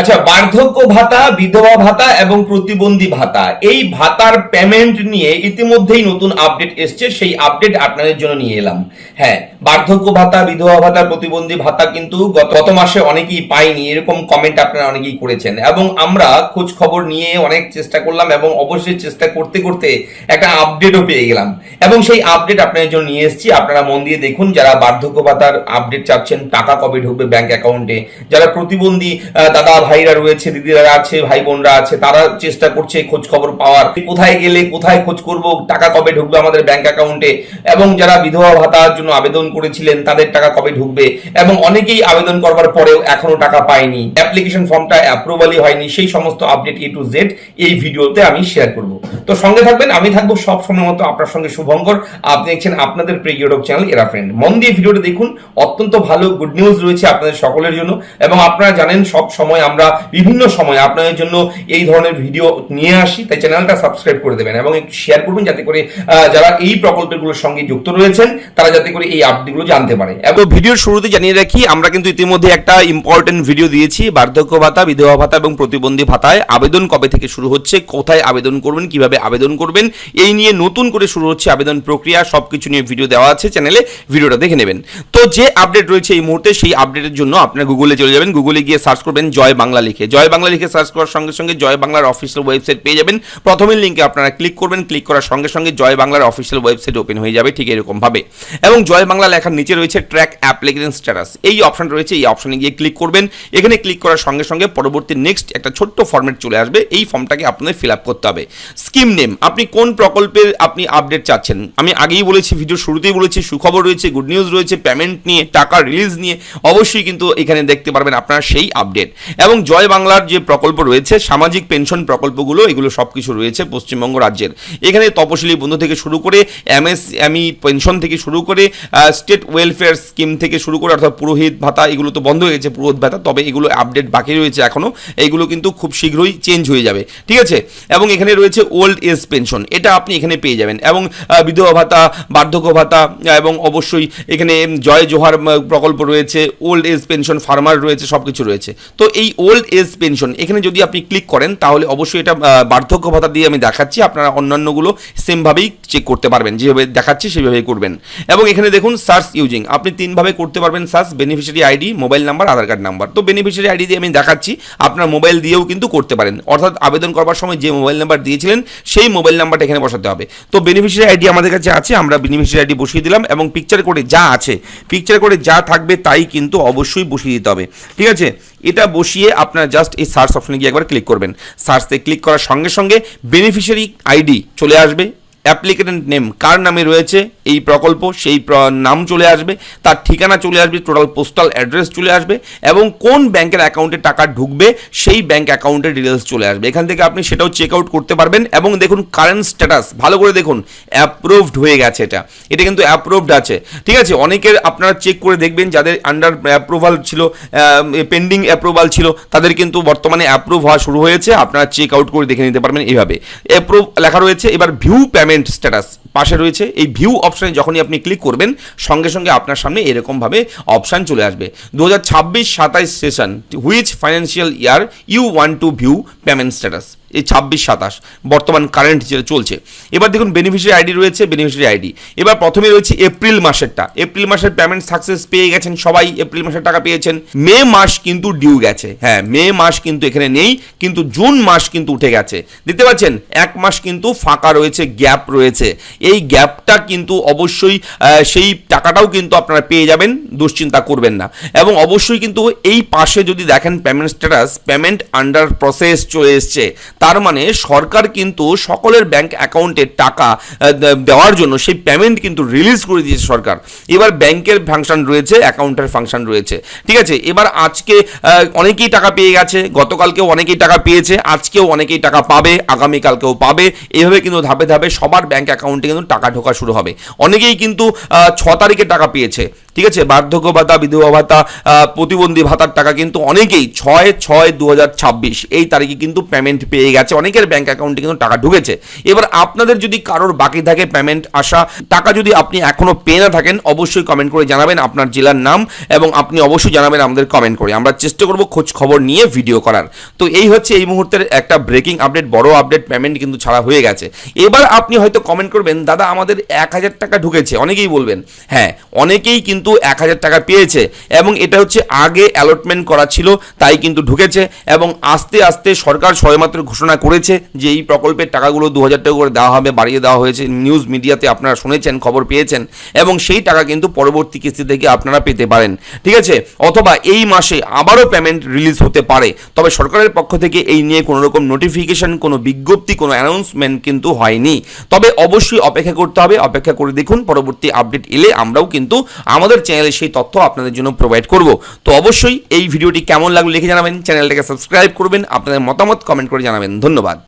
আচ্ছা, বার্ধক্য ভাতা, বিধবা ভাতা এবং প্রতিবন্ধী ভাতা, এই ভাতার পেমেন্ট নিয়ে ইতিমধ্যেই নতুন আপডেট এসছে। সেই আপডেট আপনাদের জন্য নিয়ে এলাম। হ্যাঁ, বার্ধক্য ভাতা, বিধবা ভাতা, প্রতিবন্ধী ভাতা কিন্তু গত মাসে অনেকেই পায়নি, এরকম কমেন্ট আপনারা অনেকেই করেছেন এবং আমরা খোঁজ খবর নিয়ে অনেক চেষ্টা করলাম এবং অবশ্যই চেষ্টা করতে করতে একটা আপডেটও পেয়ে গেলাম এবং সেই আপডেট আপনাদের জন্য নিয়ে এসেছি। আপনারা মন দিয়ে দেখুন, যারা বার্ধক্য ভাতার আপডেট চাচ্ছেন, টাকা কবে ঢুকবে ব্যাংক অ্যাকাউন্টে, যারা প্রতিবন্ধী দাদা ভাইরা রয়েছে, দিদিরা আছে, ভাই বোনরা আছে, তারা চেষ্টা করছে খোঁজ খবর পাওয়ার, কোথায় গেলে কোথায় খোঁজ করব, টাকা কবে ঢুকবে আমাদের ব্যাংক অ্যাকাউন্টে, এবং যারা বিধবা ভাতার জন্য আবেদন করেছিলেন তাদের টাকা কবে ঢুকবে, এবং অনেকেই আবেদন করবার পরেও এখনো টাকা পায়নি, অ্যাপ্লিকেশন ফর্মটা অ্যাপ্রুভালই হয়নি, সেই সমস্ত আপডেট A to Z এই ভিডিওতে আমি শেয়ার করব। তো সঙ্গে থাকবেন, আমি থাকবো সব সময় মতো আপনার সঙ্গে শুভঙ্কর। আপনি দেখছেন আপনাদের প্রিয় ইউটিউব চ্যানেল এরা ফ্রেন্ড। মন দিয়ে ভিডিওটা দেখুন, অত্যন্ত ভালো গুড নিউজ রয়েছে আপনাদের সকলের জন্য। এবং আপনারা জানেন সব সময় আমরা বিভিন্ন সময় আপনাদের জন্য এই ধরনের ভিডিও নিয়ে আসি, তাই চ্যানেলটা সাবস্ক্রাইব করে দেবেন এবং একটু শেয়ার করবেন, যাতে করে যারা এই প্রকল্পগুলোর সঙ্গে যুক্ত রয়েছেন তারা যাতে করে এই আপডেটগুলো জানতে পারে। এবং ভিডিওর শুরুতে জানিয়ে রাখি, আমরা কিন্তু ইতিমধ্যে একটা ইম্পর্টেন্ট ভিডিও দিয়েছি বার্ধক্য ভাতা, বিধবা ভাতা এবং প্রতিবন্ধী ভাতায় আবেদন কবে থেকে শুরু হচ্ছে, কোথায় আবেদন করবেন, কিভাবে আবেদন করবেন, এই নিয়ে নতুন করে শুরু হচ্ছে আবেদন প্রক্রিয়া, সবকিছু নিয়ে ভিডিও দেওয়া আছে চ্যানেলে, ভিডিওটা দেখে নেবেন। তো যে আপডেট রয়েছে এই মুহূর্তে, সেই আপডেটের জন্য আপনারা গুগলে চলে যাবেন, গুগলে গিয়ে সার্চ করবেন জয় বাংলা লিখে। জয় বাংলা লিখে সার্চ করার সঙ্গে সঙ্গে জয় বাংলার অফিসিয়াল ওয়েবসাইট পেয়ে যাবেন। প্রথমের লিঙ্কে আপনারা ক্লিক করবেন, ক্লিক করার সঙ্গে সঙ্গে জয় বাংলার অফিসিয়াল ওয়েবসাইট ওপেন হয়ে যাবে ঠিক এরকম ভাবে। এবং জয় বাংলা লেখার নিচে রয়েছে ট্র্যাক অ্যাপ্লিকেশন স্ট্যাটাস, এই অপশন রয়েছে, এই অপশনে গিয়ে ক্লিক করবেন। এখানে ক্লিক করার সঙ্গে সঙ্গে পরবর্তী নেক্সট একটা ছোট্ট ফরম্যাট চলে আসবে, এই ফর্মটাকে আপনাদের ফিল আপ করতে হবে। স্কিম নেম, আপনি কোন প্রকল্পের আপনি আপডেট চাচ্ছেন, আমি আগেই বলেছি, ভিডিও শুরুতেই বলেছি, সুখবর রয়েছে, গুড নিউজ রয়েছে, পেমেন্ট নিয়ে, টাকা রিলিজ নিয়ে অবশ্যই কিন্তু এখানে দেখতে পারবেন আপনারা সেই আপডেট। এবং জয় বাংলার যে প্রকল্প রয়েছে, সামাজিক পেনশন প্রকল্পগুলো, এগুলো সব কিছু রয়েছে পশ্চিমবঙ্গ রাজ্যের। এখানে তপশিলি বন্ধু থেকে শুরু করে MSME পেনশন থেকে শুরু করে স্টেট ওয়েলফেয়ার স্কিম থেকে শুরু করে, অর্থাৎ পুরোহিত ভাতা, এগুলো তো বন্ধ হয়ে গেছে পুরোহিত ভাতা, তবে এগুলো আপডেট বাকি রয়েছে এখনও, এইগুলো কিন্তু খুব শীঘ্রই চেঞ্জ হয়ে যাবে, ঠিক আছে। এবং এখানে রয়েছে ওল্ড এজ পেনশন, এটা আপনি এখানে পেয়ে যাবেন, এবং বিধবা ভাতা, বার্ধক্য ভাতা, এবং অবশ্যই এখানে জয় জোহার প্রকল্প রয়েছে, ওল্ড এজ পেনশন, ফার্মার রয়েছে, সব কিছু রয়েছে। তো এই ওল্ড এজ পেনশন এখানে যদি আপনি ক্লিক করেন তাহলে অবশ্যই এটা বার্ধক্য ভাতা দিয়ে আমি দেখাচ্ছি, আপনারা অন্যান্যগুলো সেমভাবেই চেক করতে পারবেন, যেভাবে দেখাচ্ছি সেভাবেই করবেন। এবং এখানে দেখুন সার্চ ইউজিং, আপনি তিনভাবে করতে পারবেন search, beneficiary ID, mobile number, Aadhaar card number. তো বেনিফিশিয়ারি আইডি দিয়ে আমি দেখাচ্ছি, আপনার মোবাইল দিয়েও কিন্তু করতে পারেন, অর্থাৎ আবেদন করবার সময় যে মোবাইল নাম্বার দিয়েছিলেন সেই মোবাইল নাম্বারটা এখানে বসাতে হবে। তো বেনিফিশিয়ারি আইডি আমাদের কাছে আছে, আমরা বেনিফিশিয়ারি আইডি বসিয়ে দিলাম, এবং পিকচার কোডে যা আছে, পিকচার কোডে যা থাকবে তাই কিন্তু অবশ্যই বসিয়ে দিতে হবে, ঠিক আছে। এটা বসিয়ে আপনারা জাস্ট এই সার্চ অপশনে গিয়ে একবার ক্লিক করবেন। সার্চে ক্লিক করার সঙ্গে সঙ্গে বেনিফিশিয়ারি আইডি চলে আসবে, অ্যাপ্লিকেন্ট নেম, কার নামে রয়েছে এই প্রকল্প সেই নাম চলে আসবে, তার ঠিকানা চলে আসবে, টোটাল পোস্টাল অ্যাড্রেস চলে আসবে, এবং কোন ব্যাংকের অ্যাকাউন্টে টাকা ঢুকবে সেই ব্যাংক অ্যাকাউন্টের ডিটেলস চলে আসবে। এখান থেকে আপনি সেটাও চেক আউট করতে পারবেন। এবং দেখুন কারেন্ট স্ট্যাটাস, ভালো করে দেখুন, অ্যাপ্রুভড হয়ে গেছে, এটা কিন্তু অ্যাপ্রুভড আছে, ঠিক আছে। অনেকের আপনারা চেক করে দেখবেন, যাদের আন্ডার অ্যাপ্রুভাল ছিল, পেন্ডিং অ্যাপ্রুভাল ছিল, তাদের কিন্তু বর্তমানে অ্যাপ্রুভ হওয়া শুরু হয়েছে, আপনারা চেক আউট করে দেখে নিতে পারবেন। এইভাবে অ্যাপ্রুভ লেখা রয়েছে। এবার ভিউ পেমেন্ট স্ট্যাটাস পাশে রয়েছে, এই ভিউ অপশনে যখনই আপনি ক্লিক করবেন সঙ্গে সঙ্গে আপনার সামনে এরকমভাবে অপশান চলে আসবে, 2026-27 session, which financial year you want to view payment status, এই 26-27 বর্তমান কারেন্ট যেটা চলছে। এবার দেখুন বেনিফিশিয়ারি আইডি রয়েছে, বেনিফিশিয়ারি আইডি। এবার প্রথমে রয়েছে এপ্রিল মাসেরটা, এপ্রিল মাসের পেমেন্ট সাকসেস পেয়ে গেছেন সবাই, এপ্রিল মাসের টাকা পেয়েছেন। মে মাস কিন্তু ডিউ গেছে, হ্যাঁ মে মাস কিন্তু এখানে নেই, কিন্তু জুন মাস কিন্তু উঠে গেছে, দেখতে পাচ্ছেন এক মাস কিন্তু ফাঁকা রয়েছে, গ্যাপ রয়েছে। এই গ্যাপটা কিন্তু অবশ্যই সেই টাকাটাও কিন্তু আপনারা পেয়ে যাবেন, দুশ্চিন্তা করবেন না। এবং অবশ্যই কিন্তু এই পাশে যদি দেখেন payment status, payment under process চলে এসছে, তার মানে সরকার কিন্তু সকলের ব্যাংক অ্যাকাউন্টে টাকা দেওয়ার জন্য সেই পেমেন্ট কিন্তু রিলিজ করে দিয়েছে সরকার। এবার ব্যাংকের ফাংশন রয়েছে, অ্যাকাউন্টের ফাংশন রয়েছে, ঠিক আছে। এবার আজকে অনেকেই টাকা পেয়ে গেছে, গতকালকেও অনেকেই টাকা পেয়েছে, আজকেও অনেকেই টাকা পাবে, আগামীকালকেও পাবে, এইভাবে কিন্তু ধাপে ধাপে সবার ব্যাংক অ্যাকাউন্টে কিন্তু টাকা ঢোকা শুরু হবে। অনেকেই কিন্তু 6 তারিখে টাকা পেয়েছে, ঠিক আছে। বার্ধক্য ভাতা, বিধবা ভাতা, প্রতিবন্ধী ভাতার টাকা কিন্তু অনেকেই 6/6/2026 এই তারিখে কিন্তু পেমেন্ট পেয়ে গেছে, অনেকের ব্যাংক অ্যাকাউন্টে কিন্তু টাকা ঢুকেছে। এবার আপনাদের যদি কারোর বাকি থাকে পেমেন্ট আসা টাকা, যদি আপনি এখনো পেয়ে না থাকেন, অবশ্যই কমেন্ট করে জানাবেন আপনার জেলার নাম, এবং আপনি অবশ্যই জানাবেন আমাদের কমেন্ট করে, আমরা চেষ্টা করব খোঁজ খবর নিয়ে ভিডিও করার। তো এই হচ্ছে এই মুহূর্তের একটা ব্রেকিং আপডেট, বড় আপডেট, পেমেন্ট কিন্তু ছাড়া হয়ে গেছে। এবার আপনি হয়তো কমেন্ট করবেন, দাদা আমাদের 1000 টাকা ঢুকেছে, অনেকেই বলবেন। হ্যাঁ, অনেকেই কিন্তু 1000 টাকা পেয়েছে, এবং এটা হচ্ছে আগে অ্যালটমেন্ট করা ছিল, তাই কিন্তু ঢুকেছে। এবং আস্তে আস্তে সরকার সবেমাত্র ঘোষণা করেছে যে এই প্রকল্পের টাকাগুলো 2000 টাকা করে দেওয়া হবে, বাড়িয়ে দেওয়া হয়েছে। নিউজ মিডিয়াতে আপনারা শুনেছেন, খবর পেয়েছেন, এবং সেই টাকা কিন্তু পরবর্তী কিস্তি থেকে আপনারা পেতে পারেন, ঠিক আছে। অথবা এই মাসে আবারও পেমেন্ট রিলিজ হতে পারে, তবে সরকারের পক্ষ থেকে এই নিয়ে কোনো রকম নোটিফিকেশন, কোনো বিজ্ঞপ্তি, কোনো অ্যানাউন্সমেন্ট কিন্তু হয়নি। তবে অবশ্যই অপেক্ষা করতে হবে, অপেক্ষা করে দেখুন, পরবর্তী আপডেট এলে আমরাও কিন্তু আমাদের চ্যানেলে সেই তথ্য আপনাদের জন্য প্রোভাইড করব। তো অবশ্যই এই ভিডিওটি কেমন লাগলো লিখে জানাবেন, চ্যানেলটাকে সাবস্ক্রাইব করবেন, আপনাদের মতামত কমেন্ট করে জানাবেন। ধন্যবাদ।